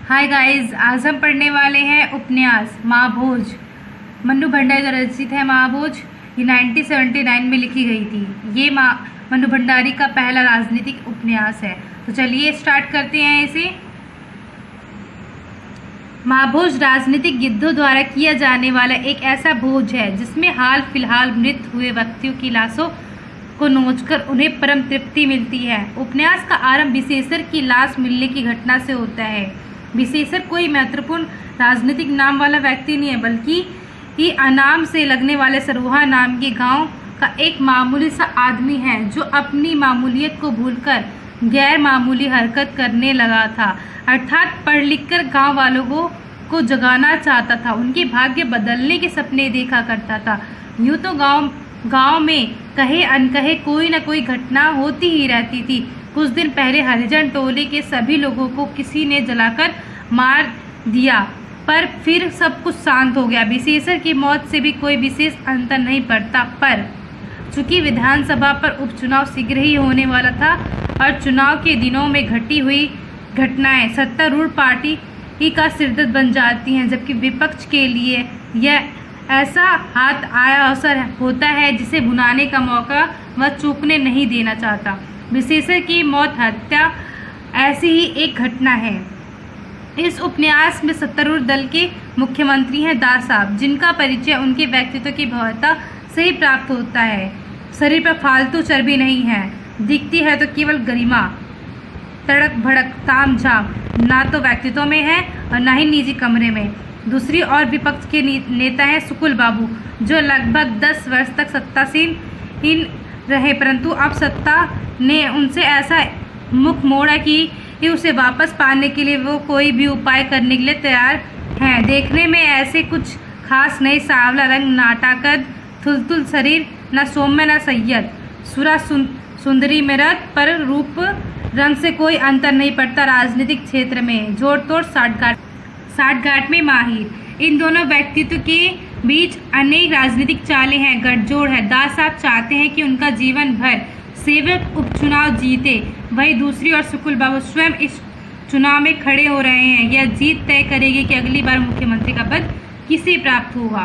Hi guys, आज हम पढ़ने वाले हैं उपन्यास महाभोज। मन्नू भंडारी द्वारा रचित है। महाभोज ये 1979 में लिखी गई थी। ये मन्नू भंडारी का पहला राजनीतिक उपन्यास है। तो चलिए स्टार्ट करते हैं इसे। महाभोज राजनीतिक गिद्धों द्वारा किया जाने वाला एक ऐसा भोज है जिसमें हाल फिलहाल मृत हुए व्यक्तियों की लाशों को नोचकर उन्हें परम तृप्ति मिलती है। उपन्यास का आरंभ विशेषर की लाश मिलने की घटना से होता है। विशेषर कोई महत्वपूर्ण राजनीतिक नाम वाला व्यक्ति नहीं है, बल्कि अनाम से लगने वाले सरोहा नाम के गांव का एक मामूली सा आदमी है जो अपनी मामूलियत को भूलकर गैर मामूली हरकत करने लगा था, अर्थात पढ़ लिख कर गाँव वालों को जगाना चाहता था, उनके भाग्य बदलने के सपने देखा करता था। यूँ तो गांव में कहे अनकहे कोई न कोई घटना होती ही रहती थी। कुछ दिन पहले हरिजन टोले के सभी लोगों को किसी ने जलाकर मार दिया, पर फिर सब कुछ शांत हो गया। विशेषर की मौत से भी कोई विशेष अंतर नहीं पड़ता, पर चूंकि विधानसभा पर उपचुनाव शीघ्र ही होने वाला था और चुनाव के दिनों में घटी हुई घटनाएं सत्तारूढ़ पार्टी का सिरदर्द बन जाती हैं, जबकि विपक्ष के लिए यह ऐसा हाथ आया अवसर होता है जिसे भुनाने का मौका वह चूकने नहीं देना चाहता। विशेषर की मौत हत्या ऐसी ही एक घटना है। इस उपन्यास में सत्तारूढ़ दल के मुख्यमंत्री हैं दास साहब, जिनका परिचय उनके व्यक्तित्व की भव्यता से ही प्राप्त होता है। शरीर पर फालतू चर्बी नहीं है, दिखती है तो केवल गरिमा, तड़क भड़क ताम झाम ना तो व्यक्तित्व में है और ना ही निजी कमरे में। दूसरी ओर विपक्ष के नेता हैं सुकुल बाबू, जो लगभग 10 वर्ष तक सत्तासीन रहे, परंतु अब सत्ता ने उनसे ऐसा मुख मोड़ा कि उसे वापस पाने के लिए वो कोई भी उपाय करने के लिए तैयार हैं। देखने में ऐसे कुछ खास नहीं, सांवला रंग, नाटाकद थुलथुल शरीर, न सौम्य न सैयद, सुरा सुंदरी में रथ, पर रूप रंग से कोई अंतर नहीं पड़ता। राजनीतिक क्षेत्र में जोड़ तोड़ साठगांठ में माहिर। इन दोनों व्यक्तित्व के बीच अनेक राजनीतिक चालें हैं, गठजोड़ है। दास साहब चाहते हैं कि उनका जीवन भर सेवक उपचुनाव जीते, वही दूसरी ओर सुकुल बाबू स्वयं इस चुनाव में खड़े हो रहे हैं। यह जीत तय करेगी कि अगली बार मुख्यमंत्री का पद किसे प्राप्त होगा।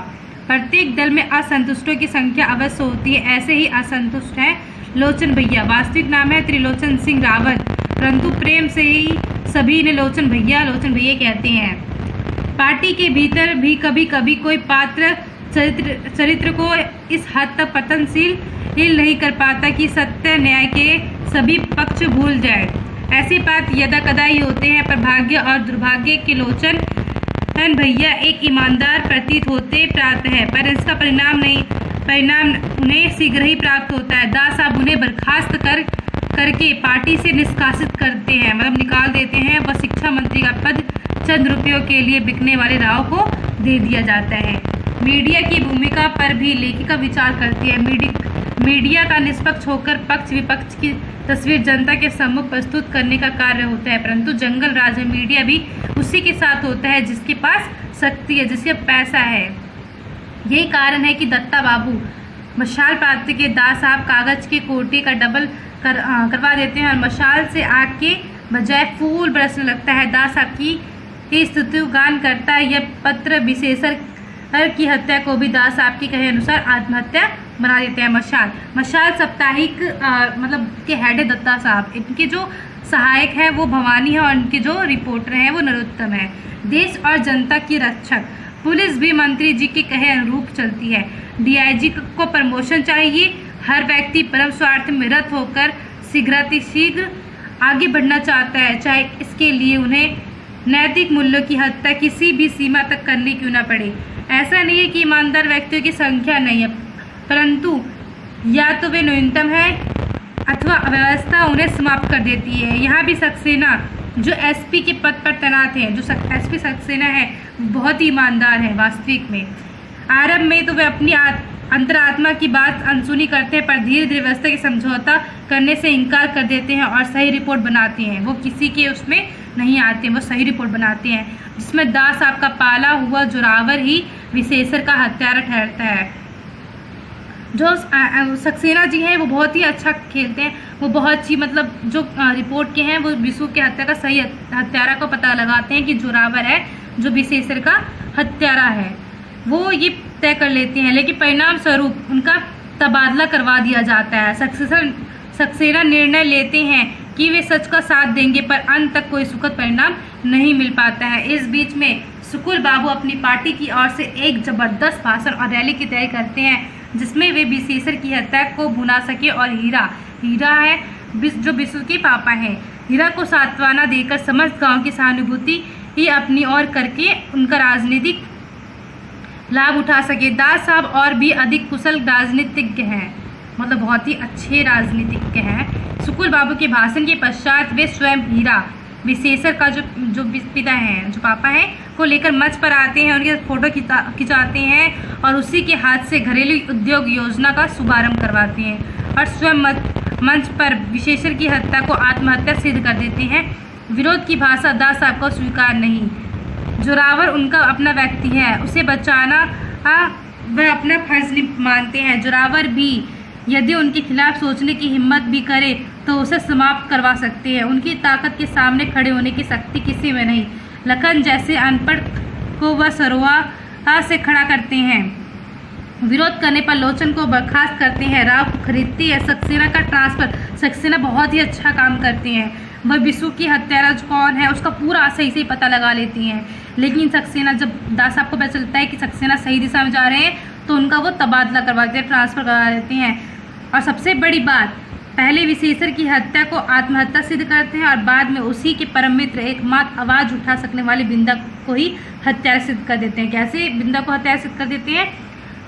प्रत्येक दल में असंतुष्टों की संख्या अवश्य होती है। ऐसे ही असंतुष्ट हैं लोचन भैया। वास्तविक नाम है त्रिलोचन सिंह रावत, परंतु प्रेम से ही सभी ने लोचन भैया कहते हैं। पार्टी के भीतर भी कभी कभी कोई पात्र चरित्र को इस हद तक पतनशील नहीं कर पाता कि सत्य न्याय के सभी पक्ष भूल जाए। ऐसी बात यदा कदा ही होते हैं, पर भाग्य और दुर्भाग्य के लोचन भैया एक ईमानदार प्रतीत होते प्राप्त है, पर इसका परिणाम उन्हें शीघ्र ही प्राप्त होता है। दास साहब उन्हें बर्खास्त करके पार्टी से निष्कासित करते हैं, मतलब निकाल देते हैं। वह शिक्षा मंत्री का पद चंद रुपयों के लिए बिकने वाले राव को दे दिया जाता है। मीडिया की भूमिका पर भी लेखिका विचार करती है। मीडिया का निष्पक्ष होकर पक्ष विपक्ष की तस्वीर जनता के सम्मुख प्रस्तुत करने का कार्य होता है, परंतु जंगल राज में मीडिया भी उसी के साथ होता है जिसके पास शक्ति है, जिसके पैसा है। यही कारण है कि दत्ता बाबू मशाल प्राप्ति के दास साहब कागज के कोटे का डबल करवा देते हैं और मशाल से आग के बजाय फूल बरसने लगता है। दास साहब की स्तुति गान करता है। यह पत्र विशेषर की हत्या को भी दास साहब के कहे अनुसार आत्महत्या बना देते हैं। मशाल साप्ताहिक मतलब के हेड है दत्ता साहब। इनके जो सहायक है वो भवानी है और इनके जो रिपोर्टर हैं वो नरोत्तम है। देश और जनता की रक्षक पुलिस भी मंत्री जी के कहे अनुरूप चलती है। डीआईजी को प्रमोशन चाहिए। हर व्यक्ति परम स्वार्थ में रत होकर शीघ्र आगे बढ़ना चाहता है, चाहे इसके लिए उन्हें नैतिक मूल्यों की हत्या किसी भी सीमा तक करनी क्यों न पड़े। ऐसा नहीं है कि ईमानदार व्यक्तियों की संख्या नहीं है, परंतु या तो वे न्यूनतम है अथवा अव्यवस्था उन्हें समाप्त कर देती है। यहाँ भी सक्सेना जो एसपी के पद पर तैनात हैं, जो एसपी सक्सेना है, बहुत ही ईमानदार है। वास्तविक में आरंभ में तो वे अपनी अंतरात्मा की बात अनसुनी करते हैं, पर धीरे धीरे व्यवस्था की समझौता करने से इनकार कर देते हैं और सही रिपोर्ट बनाते हैं। वो किसी के उसमें नहीं आते, वो सही रिपोर्ट बनाते हैं, जिसमें दास साहब का पाला हुआ जोरावर ही विशेषर का हत्यारा ठहरता है। जो सक्सेना जी हैं वो बहुत ही अच्छा खेलते हैं, वो बहुत ही मतलब जो रिपोर्ट के हैं वो बिशु के हत्या का सही हत्यारा को पता लगाते हैं कि जोरावर है जो विशेषर का हत्यारा है, वो ये तय कर लेते हैं। लेकिन परिणाम स्वरूप उनका तबादला करवा दिया जाता है। सक्सेना निर्णय लेते हैं कि वे सच का साथ देंगे, पर अंत तक कोई सुखद परिणाम नहीं मिल पाता है। इस बीच में सुकुल बाबू अपनी पार्टी की ओर से एक जबरदस्त भाषण और रैली की तैयारी करते हैं, जिसमें वे विशेषर की हत्या को भुना सके और हीरा है जो बिशु के पापा हैं, हीरा को सांत्वना देकर समस्त गांव की सहानुभूति ही अपनी ओर करके उनका राजनीतिक लाभ उठा सके। दास साहब और भी अधिक कुशल राजनीतिज्ञ हैं, मतलब बहुत ही अच्छे राजनीतिज्ञ हैं। सुकुल बाबू के भाषण के पश्चात वे स्वयं हीरा विशेषर का जो पिता हैं, जो पापा हैं, को लेकर मंच पर आते हैं, उनके फोटो खिंचाते हैं और उसी के हाथ से घरेलू उद्योग योजना का शुभारंभ करवाते हैं और स्वयं मंच पर विशेषर की हत्या को आत्महत्या सिद्ध कर देते हैं। विरोध की भाषा दास साहब को स्वीकार नहीं। जोरावर उनका अपना व्यक्ति है, उसे बचाना वह अपना फर्ज मानते हैं। जोरावर भी यदि उनके खिलाफ सोचने की हिम्मत भी करे तो उसे समाप्त करवा सकते हैं। उनकी ताकत के सामने खड़े होने की शक्ति किसी में नहीं। लखन जैसे अनपढ़ को वह सरोवा से खड़ा करते हैं। विरोध करने पर लोचन को बर्खास्त करते हैं। राव को खरीदती है। सक्सेना का ट्रांसफर। सक्सेना बहुत ही अच्छा काम करती हैं। वह बिशु की हत्यारा कौन है उसका पूरा सही से पता लगा लेती हैं। लेकिन सक्सेना, जब दास साहब को पता चलता है कि सक्सेना सही दिशा में जा रहे हैं तो उनका वो तबादला करवाते हैं, ट्रांसफ़र करा देते हैं। और सबसे बड़ी बात, पहले विशेषर की हत्या को आत्महत्या सिद्ध करते हैं और बाद में उसी के परम मित्र एकमात्र आवाज़ उठा सकने वाली बिंदा को ही हत्यारा सिद्ध कर देते हैं। कैसे बिंदा को हत्यारा सिद्ध कर देते हैं?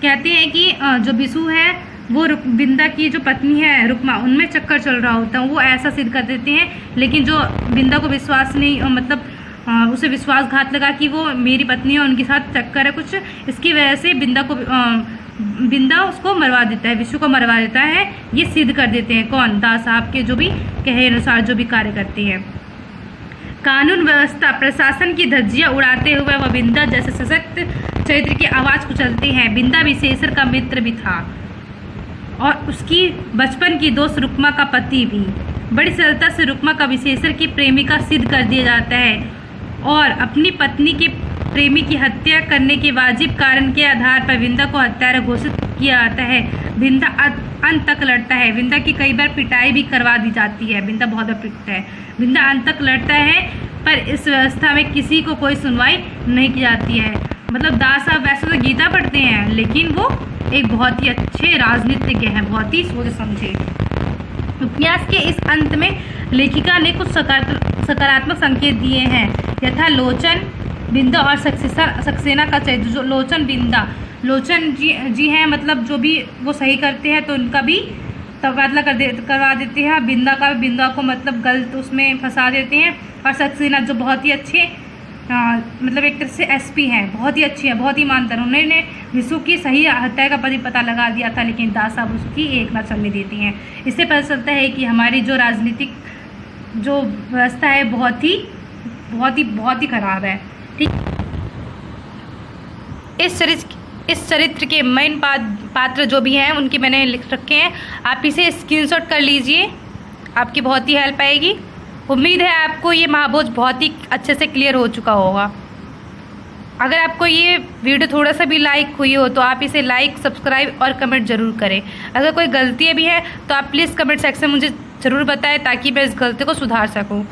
कहते हैं कि जो बिशु है वो बिंदा की जो पत्नी है रुक्मा, उनमें चक्कर चल रहा होता है, वो ऐसा सिद्ध कर देते हैं। लेकिन जो बिंदा को विश्वास नहीं, मतलब उसे विश्वासघात लगा कि वो मेरी पत्नी है, उनके साथ चक्कर है कुछ, इसकी वजह से बिंदा उसको मरवा देता है, बिशु को मरवा देता है। ये सिद्ध कर देते हैं कौन? दास साहब के जो भी कहे अनुसार जो भी कार्य करते हैं। कानून व्यवस्था प्रशासन की धज्जियां उड़ाते हुए वह बिंदा जैसे सशक्त चरित्र की आवाज़ कुचलते हैं। बिंदा विशेषर का मित्र भी था और उसकी बचपन की दोस्त रुक्मा का पति भी। बड़ी सरलता से रुक्मा का विशेषर की प्रेमिका सिद्ध कर दिया जाता है और अपनी पत्नी के प्रेमी की हत्या करने के वाजिब कारण के आधार पर बिंदा को हत्यारा घोषित किया जाता है। बिंदा अंत तक लड़ता है। बिंदा की कई बार पिटाई भी करवा दी जाती है। बिंदा बहुत बार पिटता है। बिंदा अंत तक लड़ता है, पर इस व्यवस्था में किसी को कोई सुनवाई नहीं की जाती है। मतलब दास साहब वैसे तो गीता पढ़ते हैं, लेकिन वो एक बहुत ही अच्छे राजनीतिज्ञ हैं, बहुत ही सोच समझे। उपन्यास के इस अंत में लेखिका ने कुछ सकारात्मक संकेत दिए हैं, यथा लोचन, बिंदा और सक्सेना का चरित्र। जो लोचन जी हैं, मतलब जो भी वो सही करते हैं तो उनका भी तबादला करवा देते हैं। बिंदा को मतलब गलत उसमें फंसा देते हैं। और सक्सेना जो बहुत ही अच्छे मतलब एक तरह से एसपी हैं, बहुत ही अच्छी है, बहुत ही ईमानदार। उन्होंने बिशु की सही हत्या का पता लगा दिया था, लेकिन दास साहब उसकी एक ना चलने देती हैं। इससे पता चलता है कि हमारी जो राजनीतिक जो व्यवस्था है बहुत ही खराब है। ठीक, इस चरित्र के मेन पात्र जो भी हैं उनके मैंने लिख रखे हैं, आप इसे स्क्रीनशॉट कर लीजिए, आपकी बहुत ही हेल्प आएगी। उम्मीद है आपको ये महाभोज बहुत ही अच्छे से क्लियर हो चुका होगा। अगर आपको ये वीडियो थोड़ा सा भी लाइक हुई हो तो आप इसे लाइक, सब्सक्राइब और कमेंट ज़रूर करें। अगर कोई गलतियाँ भी हैं तो आप प्लीज़ कमेंट सेक्शन में मुझे ज़रूर बताएं ताकि मैं इस गलती को सुधार सकूं।